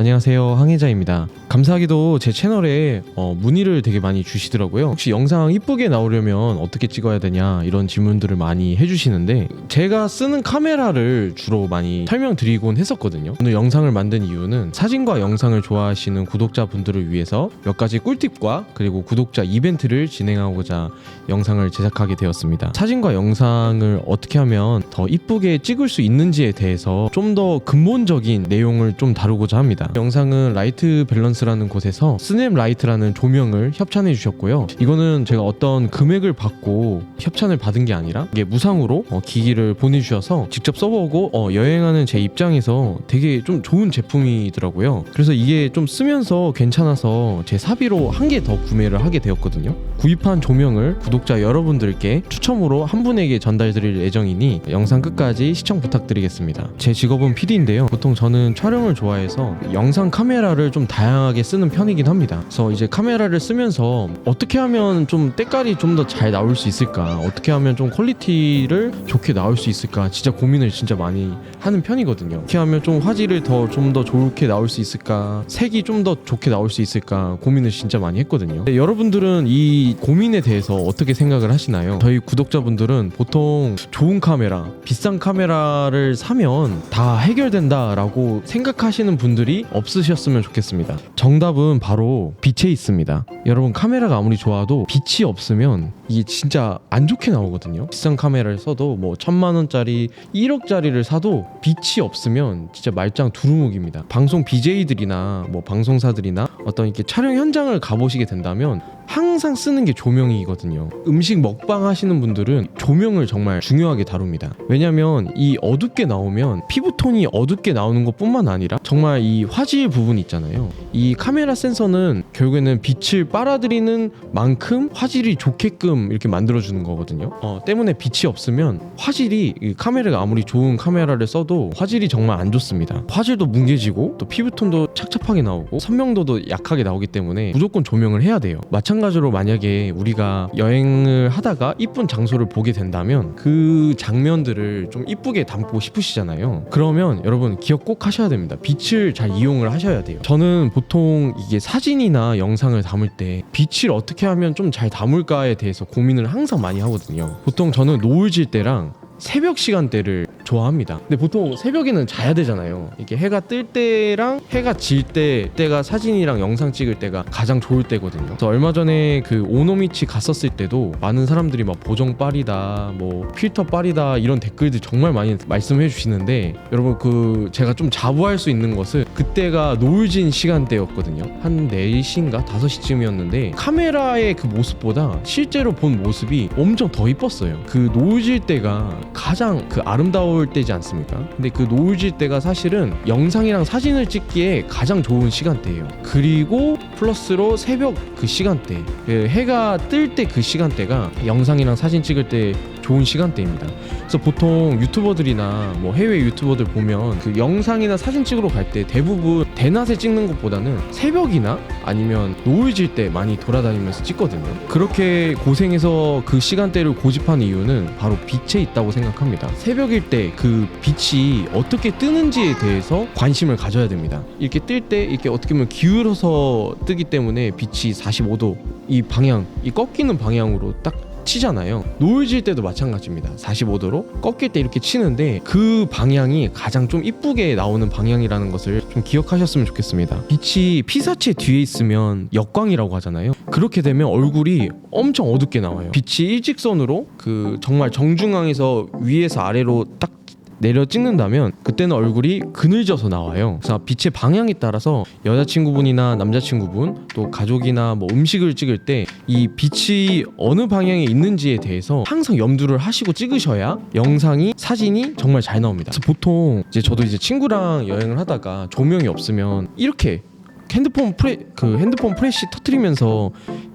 안녕하세요, 항해자입니다. 감사하게도 제 채널에 문의를 되게 많이 주시더라고요. 혹시 영상 이쁘게 나오려면 어떻게 찍어야 되냐 이런 질문들을 많이 해주시는데, 제가 쓰는 카메라를 주로 많이 설명드리곤 했었거든요. 오늘 영상을 만든 이유는 사진과 영상을 좋아하시는 구독자분들을 위해서 몇 가지 꿀팁과 그리고 구독자 이벤트를 진행하고자 영상을 제작하게 되었습니다. 사진과 영상을 어떻게 하면 더 이쁘게 찍을 수 있는지에 대해서 좀 더 근본적인 내용을 좀 다루고자 합니다. 영상은 라이트 밸런스라는 곳에서 스냅 라이트라는 조명을 협찬해 주셨고요. 이거는 제가 어떤 금액을 받고 협찬을 받은 게 아니라 이게 무상으로 기기를 보내주셔서 직접 써보고 여행하는 제 입장에서 되게 좀 좋은 제품이더라고요. 그래서 이게 좀 쓰면서 괜찮아서 제 사비로 한 개 더 구매를 하게 되었거든요. 구입한 조명을 구독자 여러분들께 추첨으로 한 분에게 전달드릴 예정이니 영상 끝까지 시청 부탁드리겠습니다. 제 직업은 PD인데요. 보통 저는 촬영을 좋아해서 영상 카메라를 좀 다양하게 쓰는 편이긴 합니다. 그래서 이제 카메라를 쓰면서 어떻게 하면 좀 때깔이 좀 더 잘 나올 수 있을까, 어떻게 하면 좀 퀄리티를 좋게 나올 수 있을까 진짜 고민을 진짜 많이 하는 편이거든요. 어떻게 하면 좀 화질을 좀 더 좋게 나올 수 있을까, 색이 좀 더 좋게 나올 수 있을까 고민을 진짜 많이 했거든요. 여러분들은 이 고민에 대해서 어떻게 생각을 하시나요? 저희 구독자분들은 보통 좋은 카메라, 비싼 카메라를 사면 다 해결된다라고 생각하시는 분들이 없으셨으면 좋겠습니다. 정답은 바로 빛에 있습니다. 여러분, 카메라가 아무리 좋아도 빛이 없으면 이게 진짜 안 좋게 나오거든요. 비싼 카메라를 써도 뭐 1000만원짜리 1억짜리를 사도 빛이 없으면 진짜 말짱 두루묵입니다. 방송 BJ들이나 뭐 방송사들이나 어떤 이렇게 촬영 현장을 가보시게 된다면 항상 쓰는 게 조명이거든요. 음식 먹방 하시는 분들은 조명을 정말 중요하게 다룹니다. 왜냐면 이 어둡게 나오면 피부톤이 어둡게 나오는 것 뿐만 아니라 정말 이 화질 부분 있잖아요. 이 카메라 센서는 결국에는 빛을 빨아들이는 만큼 화질이 좋게끔 이렇게 만들어주는 거거든요. 때문에 빛이 없으면 화질이, 이 카메라가 아무리 좋은 카메라를 써도 화질이 정말 안 좋습니다. 화질도 뭉개지고 또 피부톤도 착잡하게 나오고 선명도도 약하게 나오기 때문에 무조건 조명을 해야 돼요. 마찬가지로 만약에 우리가 여행을 하다가 이쁜 장소를 보게 된다면 그 장면들을 좀 이쁘게 담고 싶으시잖아요. 그러면 여러분 기억 꼭 하셔야 됩니다. 빛을 잘 이용을 하셔야 돼요. 저는 보통 이게 사진이나 영상을 담을 때 빛을 어떻게 하면 좀 잘 담을까에 대해서 고민을 항상 많이 하거든요. 보통 저는 노을 질 때랑 새벽 시간대를 좋아합니다. 근데 보통 새벽에는 자야 되잖아요. 이게 해가 뜰 때랑 해가 질 때가 사진이랑 영상 찍을 때가 가장 좋을 때거든요. 그래서 얼마 전에 그 오노미치 갔었을 때도 많은 사람들이 막 보정 빨이다, 뭐 필터 빨이다 이런 댓글들 정말 많이 말씀해 주시는데, 여러분 그 제가 좀 자부할 수 있는 것은 그때가 노을진 시간대였거든요. 한 4시인가 5시쯤이었는데 카메라의 그 모습보다 실제로 본 모습이 엄청 더 이뻤어요. 그 노을질 때가 가장 그 아름다울 때지 않습니까? 근데 그 노을질 때가 사실은 영상이랑 사진을 찍기에 가장 좋은 시간대예요. 그리고 플러스로 새벽 그 시간대, 그 해가 뜰 때 그 시간대가 영상이랑 사진 찍을 때 좋은 시간대입니다. 그래서 보통 유튜버들이나 뭐 해외 유튜버들 보면 그 영상이나 사진 찍으러 갈 때 대부분 대낮에 찍는 것보다는 새벽이나 아니면 노을 질 때 많이 돌아다니면서 찍거든요. 그렇게 고생해서 그 시간대를 고집한 이유는 바로 빛에 있다고 생각합니다. 새벽일 때 그 빛이 어떻게 뜨는지에 대해서 관심을 가져야 됩니다. 이렇게 뜰 때 이렇게 어떻게 보면 기울어서 뜨기 때문에 빛이 45도 이 방향, 이 꺾이는 방향으로 딱 치잖아요. 노을 질 때도 마찬가지입니다. 45도로 꺾일 때 이렇게 치는데 그 방향이 가장 좀 이쁘게 나오는 방향이라는 것을 좀 기억하셨으면 좋겠습니다. 빛이 피사체 뒤에 있으면 역광이라고 하잖아요. 그렇게 되면 얼굴이 엄청 어둡게 나와요. 빛이 일직선으로 그 정말 정중앙에서 위에서 아래로 딱 내려 찍는다면 그때는 얼굴이 그늘져서 나와요. 그래서 빛의 방향에 따라서 여자친구분이나 남자친구분, 또 가족이나 뭐 음식을 찍을 때 이 빛이 어느 방향에 있는지에 대해서 항상 염두를 하시고 찍으셔야 영상이, 사진이 정말 잘 나옵니다. 그래서 보통 이제 저도 이제 친구랑 여행을 하다가 조명이 없으면 이렇게 핸드폰 프레쉬 터트리면서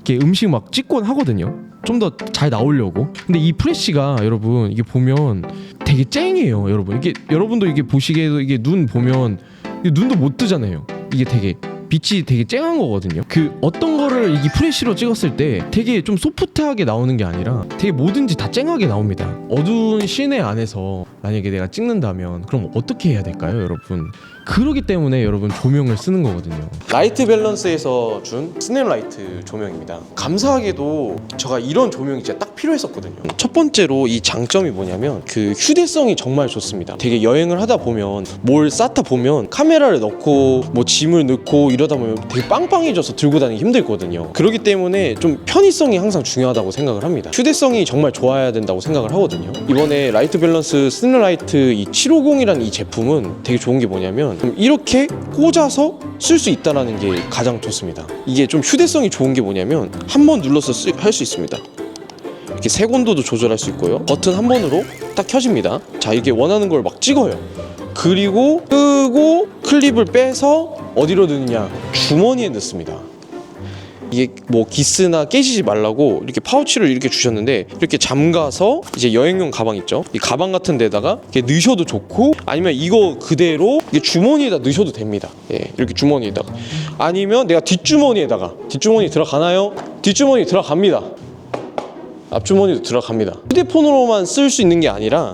이렇게 음식 막 찍곤 하거든요. 좀 더 잘 나오려고. 근데 이 프레쉬가 여러분 이게 보면 되게 쨍해요. 여러분 이게, 여러분도 이게 보시기에도 이게 눈 보면 눈도 못 뜨잖아요. 이게 되게 빛이 되게 쨍한 거거든요. 그 어떤 거를 이 프레쉬로 찍었을 때 되게 좀 소프트하게 나오는 게 아니라 되게 뭐든지 다 쨍하게 나옵니다. 어두운 실내 안에서 만약에 내가 찍는다면 그럼 어떻게 해야 될까요, 여러분? 그러기 때문에 여러분 조명을 쓰는 거거든요. 라이트 밸런스에서 준 스냅라이트 조명입니다. 감사하게도 제가 이런 조명이 진짜 딱 필요했었거든요. 첫 번째로 이 장점이 뭐냐면 그 휴대성이 정말 좋습니다. 되게 여행을 하다 보면 뭘 쌓다 보면 카메라를 넣고 뭐 짐을 넣고 이러다 보면 되게 빵빵해져서 들고 다니기 힘들거든요. 그렇기 때문에 좀 편의성이 항상 중요하다고 생각을 합니다. 휴대성이 정말 좋아야 된다고 생각을 하거든요. 이번에 라이트 밸런스 스냅라이트 이 750이라는 이 제품은 되게 좋은 게 뭐냐면 이렇게 꽂아서 쓸 수 있다는 게 가장 좋습니다. 이게 좀 휴대성이 좋은 게 뭐냐면 한 번 눌러서 할 수 있습니다. 이렇게 색온도도 조절할 수 있고요. 버튼 한 번으로 딱 켜집니다. 자, 이게 원하는 걸 막 찍어요. 그리고 끄고 클립을 빼서 어디로 넣느냐? 주머니에 넣습니다. 이게 뭐 기스나 깨지지 말라고 이렇게 파우치를 이렇게 주셨는데 이렇게 잠가서 이제 여행용 가방 있죠? 이 가방 같은 데다가 이렇게 넣으셔도 좋고 아니면 이거 그대로 이게 주머니에다 넣으셔도 됩니다. 예, 이렇게 주머니에다가 아니면 내가 뒷주머니 들어가나요? 뒷주머니 들어갑니다. 앞주머니도 들어갑니다. 휴대폰으로만 쓸 수 있는 게 아니라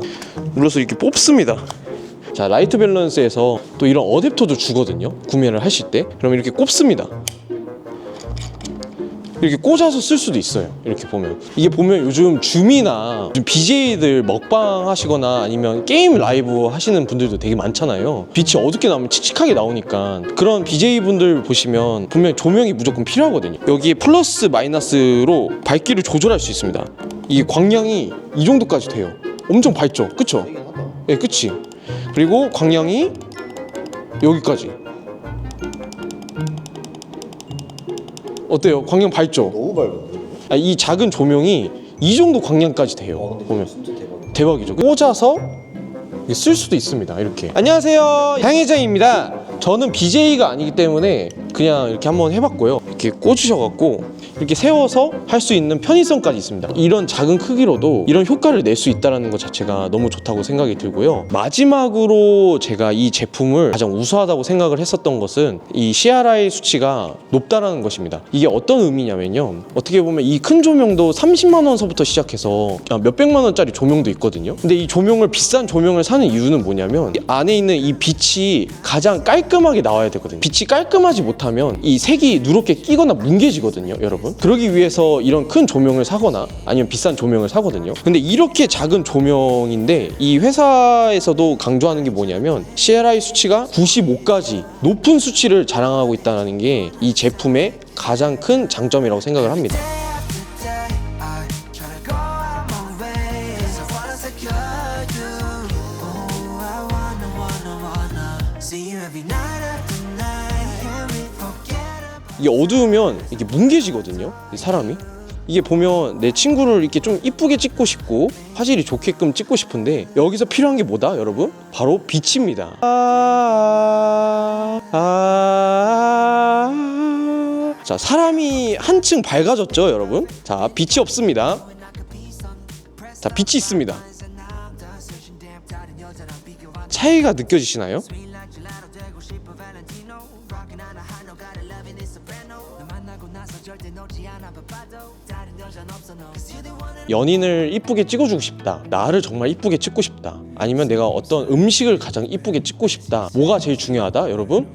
눌러서 이렇게 뽑습니다. 자, 라이트 밸런스에서 또 이런 어댑터도 주거든요. 구매를 하실 때 그럼 이렇게 꼽습니다. 이렇게 꽂아서 쓸 수도 있어요. 이렇게 보면 이게 보면 요즘 줌이나 요즘 BJ들 먹방 하시거나 아니면 게임 라이브 하시는 분들도 되게 많잖아요. 빛이 어둡게 나오면 칙칙하게 나오니까 그런 BJ 분들 보시면 분명히 조명이 무조건 필요하거든요. 여기에 플러스 마이너스로 밝기를 조절할 수 있습니다. 이 광량이 이 정도까지 돼요. 엄청 밝죠? 그쵸? 네, 그치? 그리고 광량이 여기까지. 어때요? 광량 밝죠? 너무 밝은데? 이 작은 조명이 이 정도 광량까지 돼요. 보면 진짜 대박이죠. 꽂아서 쓸 수도 있습니다. 이렇게. 안녕하세요, 향해자입니다. 저는 BJ가 아니기 때문에 그냥 이렇게 한번 해봤고요. 이렇게 꽂으셔갖고 이렇게 세워서 할 수 있는 편의성까지 있습니다. 이런 작은 크기로도 이런 효과를 낼 수 있다는 것 자체가 너무 좋다고 생각이 들고요. 마지막으로 제가 이 제품을 가장 우수하다고 생각을 했었던 것은 이 CRI 수치가 높다라는 것입니다. 이게 어떤 의미냐면요, 어떻게 보면 이 큰 조명도 30만 원서부터 시작해서 몇백만 원짜리 조명도 있거든요. 근데 이 조명을 비싼 조명을 사는 이유는 뭐냐면 안에 있는 이 빛이 가장 깔끔하게 나와야 되거든요. 빛이 깔끔하지 못하면 이 색이 누렇게 끼거나 뭉개지거든요, 여러분. 그러기 위해서 이런 큰 조명을 사거나 아니면 비싼 조명을 사거든요. 근데 이렇게 작은 조명인데 이 회사에서도 강조하는 게 뭐냐면 CLI 수치가 95까지 높은 수치를 자랑하고 있다는 게 이 제품의 가장 큰 장점이라고 생각을 합니다. 이게 어두우면 이게 뭉개지거든요, 이 사람이. 이게 보면 내 친구를 이렇게 좀 이쁘게 찍고 싶고 화질이 좋게끔 찍고 싶은데 여기서 필요한 게 뭐다, 여러분? 바로 빛입니다. 자, 사람이 한층 밝아졌죠, 여러분? 자, 빛이 없습니다. 자, 빛이 있습니다. 차이가 느껴지시나요? 연인을 이쁘게 찍어주고 싶다, 나를 정말 이쁘게 찍고 싶다, 아니면 내가 어떤 음식을 가장 이쁘게 찍고 싶다. 뭐가 제일 중요하다, 여러분?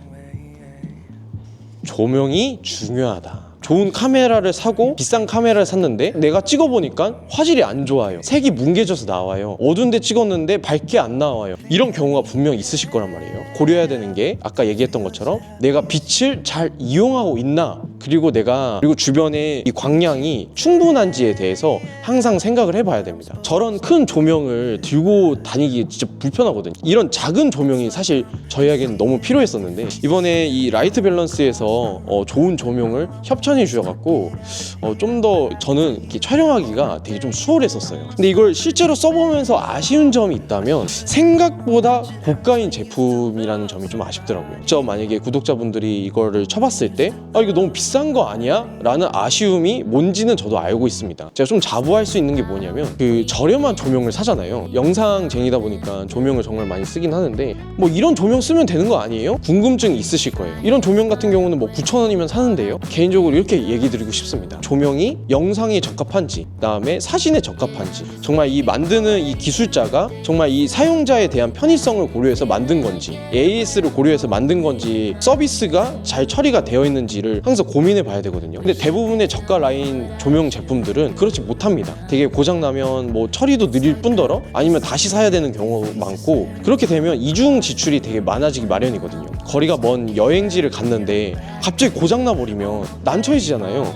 조명이 중요하다. 좋은 카메라를 사고 비싼 카메라를 샀는데 내가 찍어보니까 화질이 안 좋아요. 색이 뭉개져서 나와요. 어두운 데 찍었는데 밝게 안 나와요. 이런 경우가 분명 있으실 거란 말이에요. 고려해야 되는 게 아까 얘기했던 것처럼 내가 빛을 잘 이용하고 있나, 그리고 주변에 이 광량이 충분한지에 대해서 항상 생각을 해봐야 됩니다. 저런 큰 조명을 들고 다니기 진짜 불편하거든요. 이런 작은 조명이 사실 저희에게는 너무 필요했었는데 이번에 이 라이트 밸런스에서 좋은 조명을 협찬해 주셔갖고 좀 더 저는 이렇게 촬영하기가 되게 좀 수월했었어요. 근데 이걸 실제로 써보면서 아쉬운 점이 있다면 생각보다 고가인 제품이라는 점이 좀 아쉽더라고요. 저 만약에 구독자분들이 이거를 쳐봤을 때 이거 너무 비싼 거 아니야? 라는 아쉬움이 뭔지는 저도 알고 있습니다. 제가 좀 자부할 수 있는 게 뭐냐면 그 저렴한 조명을 사잖아요. 영상쟁이다 보니까 조명을 정말 많이 쓰긴 하는데 뭐 이런 조명 쓰면 되는 거 아니에요? 궁금증이 있으실 거예요. 이런 조명 같은 경우는 뭐 9,000원이면 사는데요. 개인적으로 이렇게 얘기 드리고 싶습니다. 조명이 영상에 적합한지, 그다음에 사진에 적합한지, 정말 이 만드는 이 기술자가 정말 이 사용자에 대한 편의성을 고려해서 만든 건지에 AS를 고려해서 만든 건지 서비스가 잘 처리가 되어 있는지를 항상 고민해 봐야 되거든요. 근데 대부분의 저가 라인 조명 제품들은 그렇지 못합니다. 되게 고장나면 뭐 처리도 느릴 뿐더러 아니면 다시 사야 되는 경우가 많고, 그렇게 되면 이중 지출이 되게 많아지기 마련이거든요. 거리가 먼 여행지를 갔는데 갑자기 고장나 버리면 난처해지잖아요.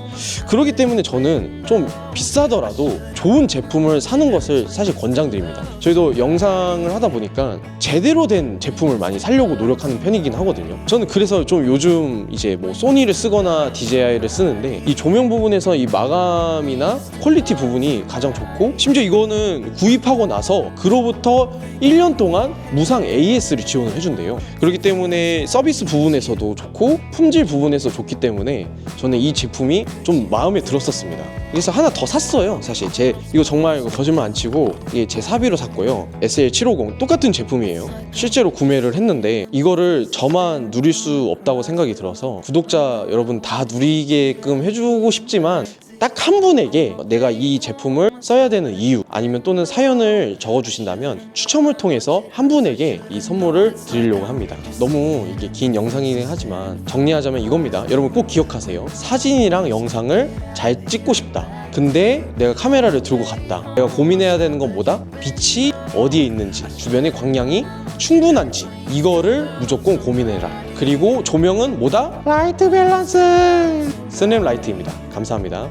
그렇기 때문에 저는 좀 비싸더라도 좋은 제품을 사는 것을 사실 권장드립니다. 저희도 영상을 하다 보니까 제대로 된 제품을 많이 사려고 노력하는 편이긴 하거든요. 저는 그래서 좀 요즘 이제 뭐 소니를 쓰거나 DJI를 쓰는데, 이 조명 부분에서 이 마감이나 퀄리티 부분이 가장 좋고, 심지어 이거는 구입하고 나서 그로부터 1년 동안 무상 AS를 지원을 해준대요. 그렇기 때문에 서비스 부분에서도 좋고 품질 부분에서 좋기 때문에 저는 이 제품이 좀 마음에 들었었습니다. 그래서 하나 더 샀어요. 사실 이거 정말 거짓말 안 치고 이게 제 사비로 샀고요. SL750 똑같은 제품이에요. 실제로 구매를 했는데 이거를 저만 누릴 수 없다고 생각이 들어서 구독자 여러분 다 누리게끔 해주고 싶지만, 딱 한 분에게 내가 이 제품을 써야 되는 이유 아니면 또는 사연을 적어주신다면 추첨을 통해서 한 분에게 이 선물을 드리려고 합니다. 너무 이게 긴 영상이긴 하지만 정리하자면 이겁니다. 여러분 꼭 기억하세요. 사진이랑 영상을 잘 찍고 싶다. 근데 내가 카메라를 들고 갔다. 내가 고민해야 되는 건 뭐다? 빛이 어디에 있는지, 주변의 광량이 충분한지, 이거를 무조건 고민해라. 그리고 조명은 뭐다? 라이트 밸런스! 스냅 라이트입니다. 감사합니다.